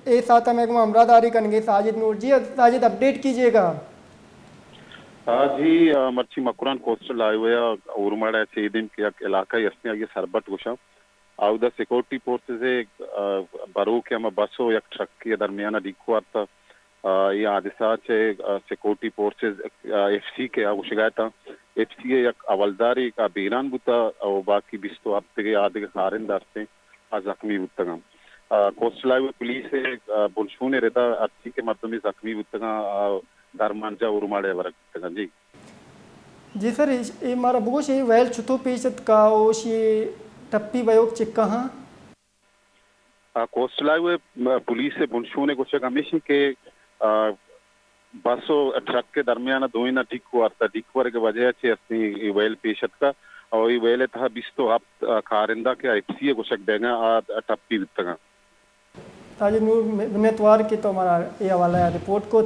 ए साथ हमें अमरादारी करेंगे साजिद नूर जी। साजिद अपडेट कीजिएगा। हाँ जी, मच्छी मकुरान कोस्टल आए हुए उर्मड़ है दिन के इलाका यसने आगे सरबत गुशा आउ द सिक्योरिटी फोर्सेस बरू के हम बसो एक ट्रक के दरमियान दिखवाता ये हादसा से सिक्योरिटी फोर्सेस एफसी के उशगाता एफसी एक अवलदारी का बीरान बुता और बाकी बिस्तो हफ्ते के आधे खारिन दास्ते जख्मी बुतगा कोस्टल हाईवे पुलिस बुलशूने रहता अच्छी के मद्दमी जख्मी बुतगा दरमांजा उर्माड़े वरक बुतगा जी जी सर, ये मारा बुगोश ये वैल छुतो पीछत का ओश ये टप्पी वयोग चिक्का हाँ। कोस्टल हाईवे पुलिस से बुलशूने कुछ हमेशा के बसो ट्रक के दरमियान दो ना डिक्वर के वजह से असनी वेल पेशत का और ये वेले था बिस्तो आप खारिंदा के एफसी कुछ देगा टप्पी बुतगा साजिद नूर मिन्नतवार की तो हमारा ये हवाला है रिपोर्ट को।